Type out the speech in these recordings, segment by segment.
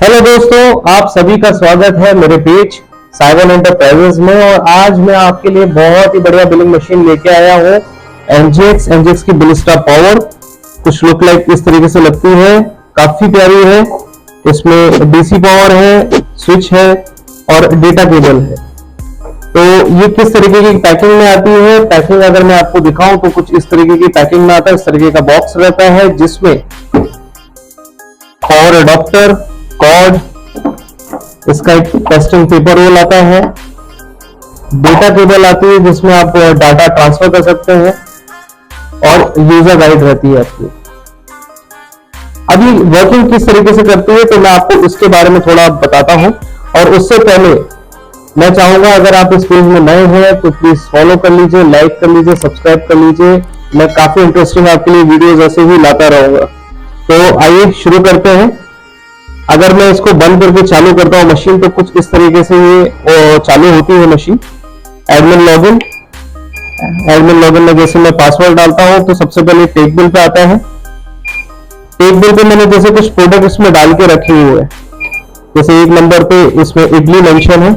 Hello दोस्तों, आप सभी का स्वागत है मेरे पेज साइवन एंटरप्राइजेस में। और आज मैं आपके लिए बहुत ही बढ़िया बिलिंग मशीन लेके आया हूँ। एनजीएक्स की बिलिस्टा पावर कुछ लुक लाइक इस तरीके से लगती है, काफी प्यारी है। इसमें डीसी पावर है, स्विच है और डेटा केबल है। तो ये किस तरीके की पैकिंग में आती है, पैकिंग अगर मैं आपको दिखाऊं तो कुछ इस तरीके की पैकिंग में आता है। इस तरीके का बॉक्स रहता है जिसमें पावर अडॉप्टर, कॉर्ड, इसका एक टेस्टिंग पेपर रोल आता है, डेटा केबल आती है जिसमें आप डाटा ट्रांसफर कर सकते हैं और यूजर गाइड रहती है आपकी। अभी वर्किंग किस तरीके से करती है तो मैं आपको इसके बारे में थोड़ा बताता हूं। और उससे पहले मैं चाहूंगा अगर आप इस पेज में नए हैं तो प्लीज फॉलो कर लीजिए, लाइक कर लीजिए, सब्सक्राइब कर लीजिए। मैं काफी इंटरेस्टिंग आपके लिए वीडियोस ऐसे ही लाता रहूंगा। तो आइए शुरू करते हैं। अगर मैं इसको बंद करके चालू करता हूं मशीन तो कुछ इस तरीके से ये चालू होती है मशीन। एडमिन लॉगिन में जैसे मैं पासवर्ड डालता हूं तो सबसे पहले टेक बिल पे आता है। टेक बिल पे मैंने जैसे कुछ प्रोडक्ट इसमें डाल के रखे हुए हैं। जैसे एक नंबर पे इसमें इडली मेंशन है,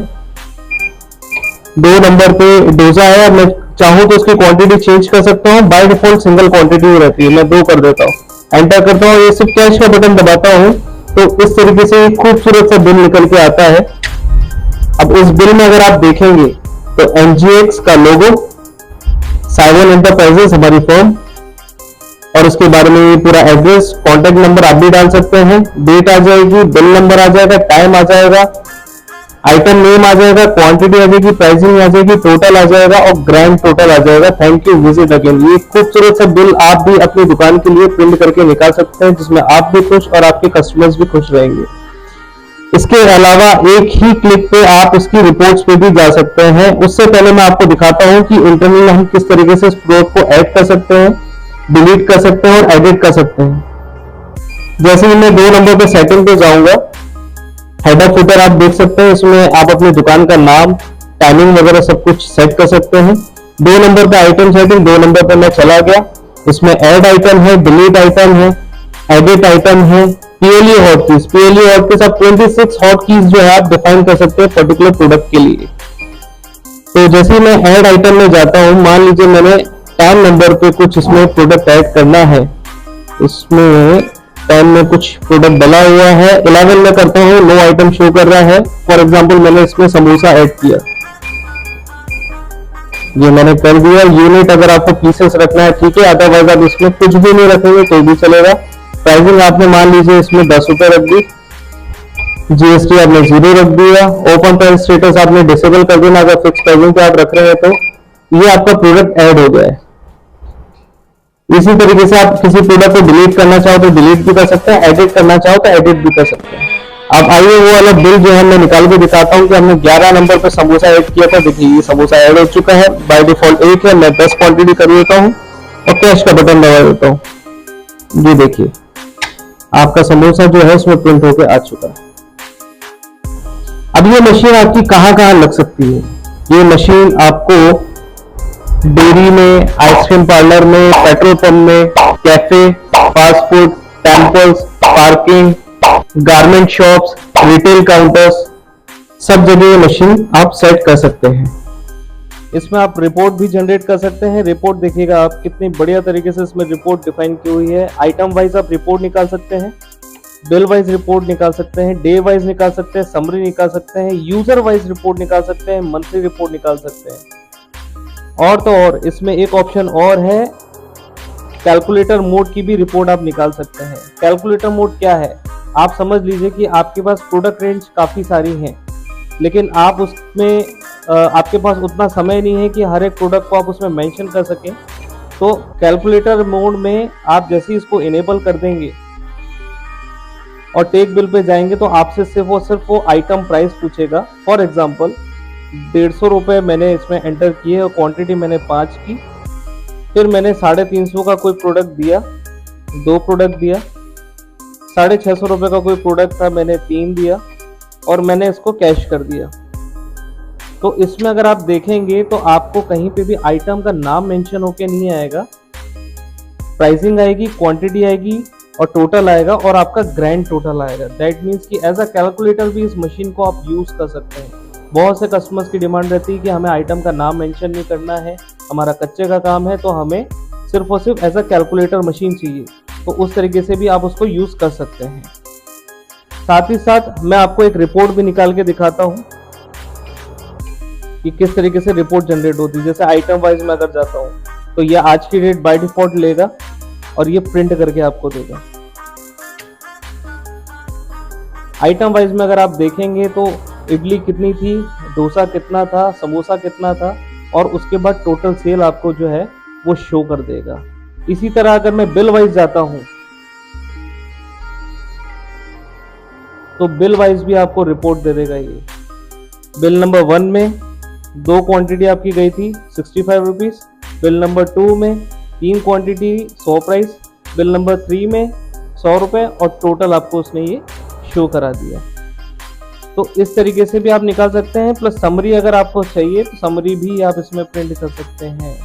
2 नंबर पे डोसा है। मैं चाहूं तो इसकी क्वांटिटी चेंज कर सकता हूं। बाय डिफॉल्ट सिंगल क्वांटिटी रहती है, मैं 2 कर देता हूं, एंटर करता हूं। ये सिर्फ कैश का बटन दबाता हूं तो इस तरीके से खूबसूरत सा बिल निकल के आता है। अब इस बिल में अगर आप देखेंगे तो एनजीएक्स का लोगो, साइवन एंटरप्राइजेस हमारी फर्म, और उसके बारे में ये पूरा एड्रेस, कॉन्टेक्ट नंबर आप भी डाल सकते हैं, डेट आ जाएगी, बिल नंबर आ जाएगा, टाइम आ जाएगा, आइटम नेम आ जाएगा, क्वांटिटी आ जाएगी, प्राइसिंग आ जाएगी, टोटल आ जाएगा और ग्रैंड टोटल आ जाएगा। Thank you, visit again. ये खूबसूरत सा बिल आप भी अपनी दुकान के लिए प्रिंट करके निकाल सकते हैं जिसमें आप भी खुश और आपके कस्टमर्स भी खुश रहेंगे। इसके अलावा एक ही क्लिक पे आप इसकी रिपोर्ट्स पे भी जा सकते हैं। उससे पहले मैं आपको दिखाता हूं कि इंटरनल हम किस तरीके से इस प्रोडक्ट को ऐड कर सकते हैं, डिलीट कर सकते हैं और एडिट कर सकते हैं। जैसे ही मैं 2 नंबर पे सेटिंग पे जाऊंगा, हेडर फुटर आप देख सकते हैं। इसमें आप अपनी दुकान का नाम, टाइमिंग वगैरह सब कुछ सेट कर सकते हैं। 2 नंबर पे आइटम सेटिंग, 2 नंबर पे मैं चला गया। इसमें ऐड आइटम है, डिलीट आइटम है, एडिट आइटम है, PLE hot keys. PLE hot keys आप 26 हॉट कीज जो है आप डिफाइन कर सकते हैं पर्टिकुलर प्रोडक्ट के लिए। तो जैसे मैं ऐड आइटम में जाता हूं, मान लीजिए मैंने 10 नंबर पे कुछ इसमें प्रोडक्ट ऐड करना है। इसमें 10 में कुछ प्रोडक्ट डला हुआ है। 11 में करता हूँ, नो आइटम शो कर रहा है। फॉर एग्जांपल मैंने इसमें समोसा ऐड किया, ये मैंने कर दिया। यूनिट अगर आपको पीसेस रखना है ठीक है, अदरवाइज आप इसमें कुछ भी नहीं रखेंगे तो भी चलेगा। प्राइसिंग आपने मान लीजिए इसमें 10 रुपए रख दी, जीएसटी आपने 0 रख दिया, ओपन प्राइस स्टेटस आपने डिसेबल कर देना अगर फिक्स प्राइसिंग पे आप रख रहे हैं तो। ये आपका प्रोडक्ट ऐड हो गया है। इसी तरीके से आप किसी प्रोडक्ट को डिलीट करना चाहो तो डिलीट भी कर सकते हैं, एडिट करना चाहो तो एडिट भी कर सकते हैं। अब आइए वो वाला बिल जो है मैं निकाल के दिखाता हूँ कि हमने 11 नंबर पर समोसा ऐड किया था। देखिए ये समोसा ऐड हो चुका है, बाय डिफॉल्ट 1 है। मैं 10 क्वांटिटी कर देता हूँ और कैश का बटन दबा देता हूँ। ये देखिए आपका समोसा जो है इसमें प्रिंट होकर आ चुका है। अब ये मशीन आपकी कहाँ कहाँ लग सकती है? ये मशीन आपको डेयरी में, आइसक्रीम पार्लर में, पेट्रोल पंप में, cafe, fast food, temples, parking, garment shops, retail counters, सब जगह ये मशीन आप सेट कर सकते हैं। इसमें आप रिपोर्ट भी जनरेट कर सकते हैं। रिपोर्ट देखिएगा आप कितनी बढ़िया तरीके से इसमें रिपोर्ट डिफाइन की हुई है। आइटम वाइज आप रिपोर्ट निकाल सकते हैं, बिल वाइज रिपोर्ट निकाल सकते हैं, डे वाइज निकाल सकते हैं, समरी निकाल सकते हैं, यूजर वाइज रिपोर्ट निकाल सकते हैं, मंथली रिपोर्ट निकाल सकते हैं। और तो और इसमें एक ऑप्शन और है, कैलकुलेटर मोड की भी रिपोर्ट आप निकाल सकते हैं। कैलकुलेटर मोड क्या है? आप समझ लीजिए कि आपके पास प्रोडक्ट रेंज काफ़ी सारी हैं, लेकिन आप उसमें आपके पास उतना समय नहीं है कि हर एक प्रोडक्ट को आप उसमें मेंशन कर सकें। तो कैलकुलेटर मोड में आप जैसे ही इसको इनेबल कर देंगे और टेक बिल पे जाएंगे तो आपसे सिर्फ वो आइटम प्राइस पूछेगा। फॉर एग्जांपल 150 रुपये मैंने इसमें एंटर किए और क्वांटिटी मैंने 5 की। फिर मैंने 350 का कोई प्रोडक्ट दिया, 2 प्रोडक्ट दिया। 650 रुपये का कोई प्रोडक्ट था, मैंने 3 दिया और मैंने इसको कैश कर दिया। तो इसमें अगर आप देखेंगे तो आपको कहीं पे भी आइटम का नाम मेंशन होके नहीं आएगा। प्राइसिंग आएगी, क्वांटिटी आएगी, और टोटल आएगा और आपका ग्रैंड टोटल आएगा। दैट मीन्स कि एज अ कैलकुलेटर भी इस मशीन को आप यूज़ कर सकते हैं। बहुत से कस्टमर्स की डिमांड रहती है कि हमें आइटम का नाम मेंशन नहीं करना है, हमारा कच्चे का काम है, तो हमें सिर्फ और सिर्फ एज अ कैलकुलेटर मशीन चाहिए, तो उस तरीके से भी आप उसको यूज़ कर सकते हैं। साथ ही साथ मैं आपको एक रिपोर्ट भी निकाल के दिखाता हूँ कि किस तरीके से रिपोर्ट जनरेट होती है। जैसे आइटम वाइज में अगर जाता हूँ तो ये आज की डेट बाय डिफॉल्ट लेगा और ये प्रिंट करके आपको देगा। आइटम वाइज में अगर आप देखेंगे तो इडली कितनी थी, डोसा कितना था, समोसा कितना था, और उसके बाद टोटल सेल आपको जो है वो शो कर देगा। इसी तरह अगर मैं बिल वाइज जाता हूं तो बिल वाइज भी आपको रिपोर्ट दे देगा। ये बिल नंबर 1 में 2 क्वांटिटी आपकी गई थी 65 रुपीज़, बिल नंबर 2 में 3 क्वांटिटी 100 प्राइस, बिल नंबर 3 में 100 रुपये, और टोटल आपको उसने ये शो करा दिया। तो इस तरीके से भी आप निकाल सकते हैं। प्लस समरी अगर आपको चाहिए तो समरी भी आप इसमें प्रिंट कर सकते हैं,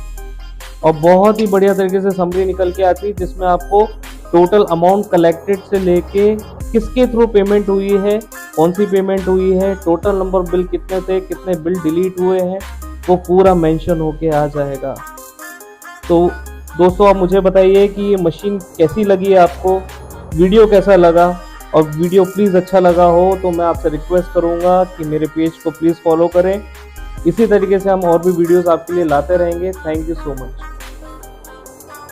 और बहुत ही बढ़िया तरीके से समरी निकल के आती है जिसमें आपको टोटल अमाउंट कलेक्टेड से लेके किसके थ्रू पेमेंट हुई है, कौन सी पेमेंट हुई है, टोटल नंबर बिल कितने थे, कितने बिल डिलीट हुए हैं, वो पूरा मेंशन होके आ जाएगा। तो दोस्तों आप मुझे बताइए कि ये मशीन कैसी लगी है आपको, वीडियो कैसा लगा, और वीडियो प्लीज़ अच्छा लगा हो तो मैं आपसे रिक्वेस्ट करूँगा कि मेरे पेज को प्लीज़ फॉलो करें। इसी तरीके से हम और भी वीडियोस आपके लिए लाते रहेंगे। Thank you so much.